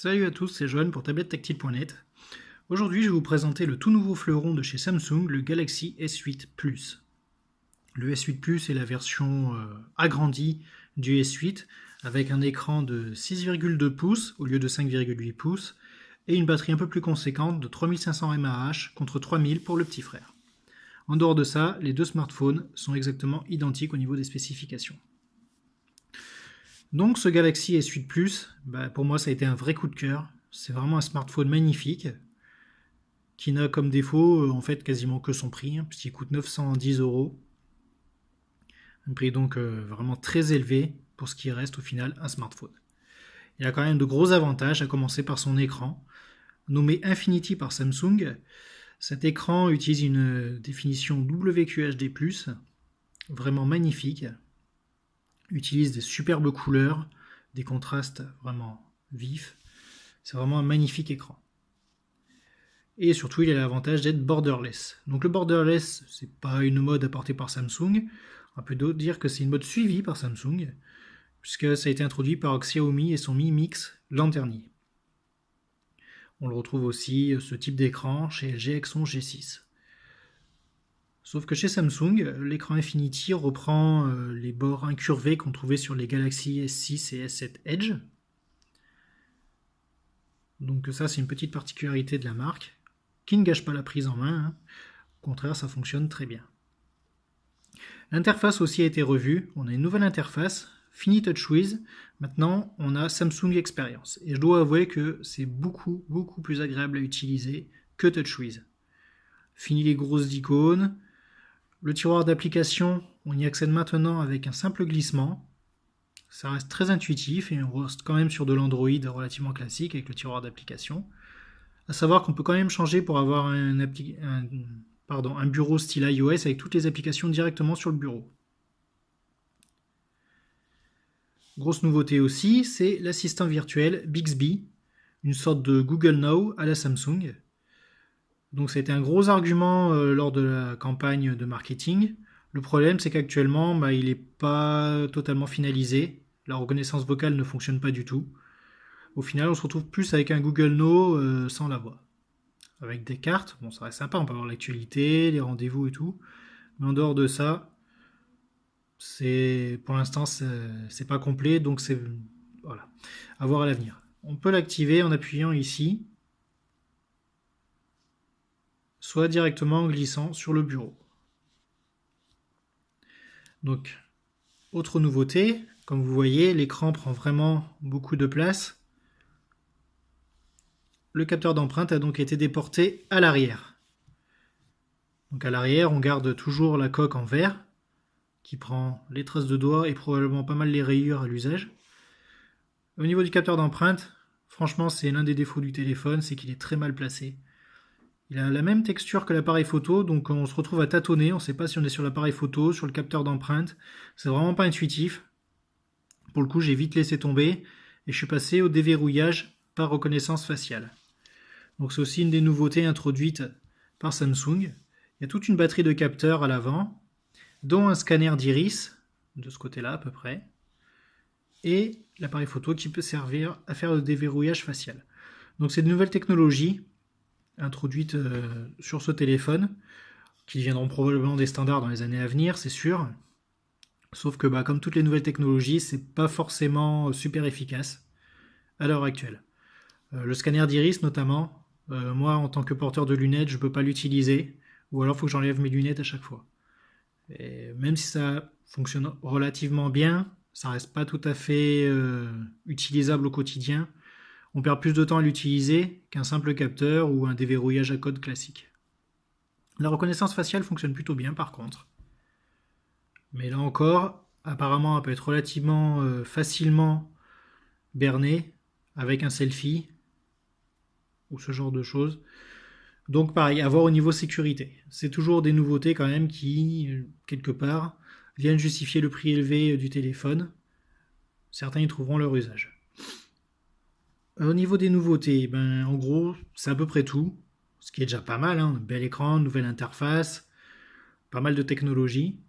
Salut à tous, c'est Johan pour tablettactile.net. Aujourd'hui, je vais vous présenter le tout nouveau fleuron de chez Samsung, le Galaxy S8 Plus. Le S8 Plus est la version agrandie du S8 avec un écran de 6,2 pouces au lieu de 5,8 pouces et une batterie un peu plus conséquente de 3500 mAh contre 3000 pour le petit frère. En dehors de ça, les deux smartphones sont exactement identiques au niveau des spécifications. Donc ce Galaxy S8 Plus, pour moi ça a été un vrai coup de cœur. C'est vraiment un smartphone magnifique qui n'a comme défaut en fait quasiment que son prix, puisqu'il coûte 910 €. Un prix donc vraiment très élevé pour ce qui reste au final un smartphone. Il a quand même de gros avantages, à commencer par son écran. Nommé Infinity par Samsung, cet écran utilise une définition WQHD+, vraiment magnifique. Utilise des superbes couleurs, des contrastes vraiment vifs. C'est vraiment un magnifique écran. Et surtout, il a l'avantage d'être borderless. Donc le borderless, c'est pas une mode apportée par Samsung. On peut dire que c'est une mode suivie par Samsung, puisque ça a été introduit par Xiaomi et son Mi Mix l'an dernier. On le retrouve aussi, ce type d'écran, chez LG avec son G6. Sauf que chez Samsung, l'écran Infinity reprend les bords incurvés qu'on trouvait sur les Galaxy S6 et S7 Edge. Donc ça, c'est une petite particularité de la marque, qui ne gâche pas la prise en main. Au contraire, ça fonctionne très bien. L'interface aussi a été revue. On a une nouvelle interface, fini TouchWiz. Maintenant, on a Samsung Experience. Et je dois avouer que c'est beaucoup plus agréable à utiliser que TouchWiz. Fini les grosses icônes. Le tiroir d'application, on y accède maintenant avec un simple glissement. Ça reste très intuitif et on reste quand même sur de l'Android relativement classique avec le tiroir d'application. A savoir qu'on peut quand même changer pour avoir un bureau style iOS avec toutes les applications directement sur le bureau. Grosse nouveauté aussi, c'est l'assistant virtuel Bixby, une sorte de Google Now à la Samsung. Donc ça a été un gros argument lors de la campagne de marketing. Le problème, c'est qu'actuellement, il n'est pas totalement finalisé. La reconnaissance vocale ne fonctionne pas du tout. Au final, on se retrouve plus avec un Google Now sans la voix. Avec des cartes, bon, ça reste sympa, on peut avoir l'actualité, les rendez-vous et tout. Mais en dehors de ça, pour l'instant, c'est pas complet, donc c'est voilà, à voir à l'avenir. On peut l'activer en appuyant ici, soit directement en glissant sur le bureau. Donc, autre nouveauté, comme vous voyez, l'écran prend vraiment beaucoup de place. Le capteur d'empreinte a donc été déporté à l'arrière. Donc à l'arrière, on garde toujours la coque en verre, qui prend les traces de doigts et probablement pas mal les rayures à l'usage. Au niveau du capteur d'empreinte, franchement, c'est l'un des défauts du téléphone, c'est qu'il est très mal placé. Il a la même texture que l'appareil photo, donc on se retrouve à tâtonner, on ne sait pas si on est sur l'appareil photo, sur le capteur d'empreinte. C'est vraiment pas intuitif. Pour le coup, j'ai vite laissé tomber et je suis passé au déverrouillage par reconnaissance faciale. Donc c'est aussi une des nouveautés introduites par Samsung. Il y a toute une batterie de capteurs à l'avant, dont un scanner d'iris, de ce côté-là à peu près, et l'appareil photo qui peut servir à faire le déverrouillage facial. Donc c'est de nouvelles technologies introduites sur ce téléphone, qui deviendront probablement des standards dans les années à venir, c'est sûr. Sauf que comme toutes les nouvelles technologies, c'est pas forcément super efficace à l'heure actuelle. Le scanner d'iris notamment, moi en tant que porteur de lunettes, je peux pas l'utiliser, ou alors il faut que j'enlève mes lunettes à chaque fois. Et même si ça fonctionne relativement bien, ça reste pas tout à fait utilisable au quotidien. On perd plus de temps à l'utiliser qu'un simple capteur ou un déverrouillage à code classique. La reconnaissance faciale fonctionne plutôt bien par contre. Mais là encore, apparemment, elle peut être relativement facilement bernée avec un selfie ou ce genre de choses. Donc pareil, à voir au niveau sécurité. C'est toujours des nouveautés quand même qui, quelque part, viennent justifier le prix élevé du téléphone. Certains y trouveront leur usage. Au niveau des nouveautés, en gros, c'est à peu près tout. Ce qui est déjà pas mal, un bel écran, une nouvelle interface, pas mal de technologies.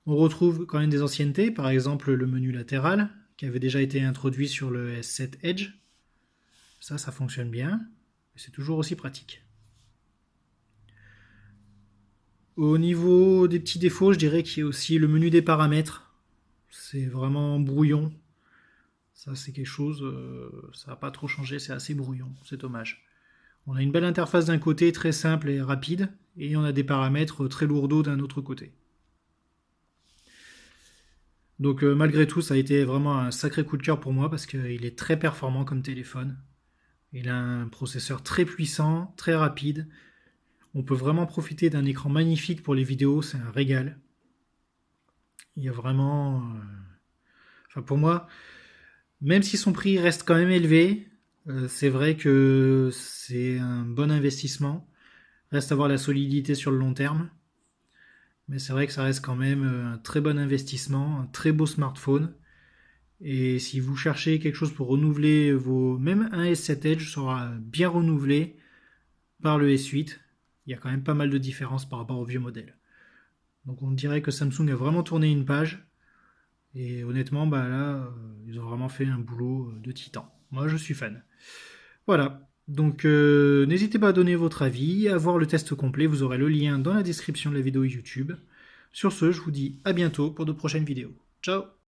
On retrouve quand même des anciennetés, par exemple le menu latéral, qui avait déjà été introduit sur le S7 Edge. Ça fonctionne bien. C'est toujours aussi pratique. Au niveau des petits défauts, je dirais qu'il y a aussi le menu des paramètres. C'est vraiment brouillon. Ça, c'est quelque chose, ça n'a pas trop changé, c'est assez brouillon, c'est dommage. On a une belle interface d'un côté, très simple et rapide, et on a des paramètres très lourdeaux d'un autre côté. Donc malgré tout, ça a été vraiment un sacré coup de cœur pour moi parce qu'il est très performant comme téléphone. Il a un processeur très puissant, très rapide. On peut vraiment profiter d'un écran magnifique pour les vidéos, c'est un régal. Il y a vraiment... Enfin pour moi, même si son prix reste quand même élevé, c'est vrai que c'est un bon investissement. Reste à voir la solidité sur le long terme. Mais c'est vrai que ça reste quand même un très bon investissement, un très beau smartphone. Et si vous cherchez quelque chose pour renouveler vos... Même un S7 Edge sera bien renouvelé par le S8. Il y a quand même pas mal de différences par rapport au vieux modèle. Donc on dirait que Samsung a vraiment tourné une page. Et honnêtement, bah là, ils ont vraiment fait un boulot de titan. Moi, je suis fan. Voilà. Donc n'hésitez pas à donner votre avis, à voir le test complet. Vous aurez le lien dans la description de la vidéo YouTube. Sur ce, je vous dis à bientôt pour de prochaines vidéos. Ciao!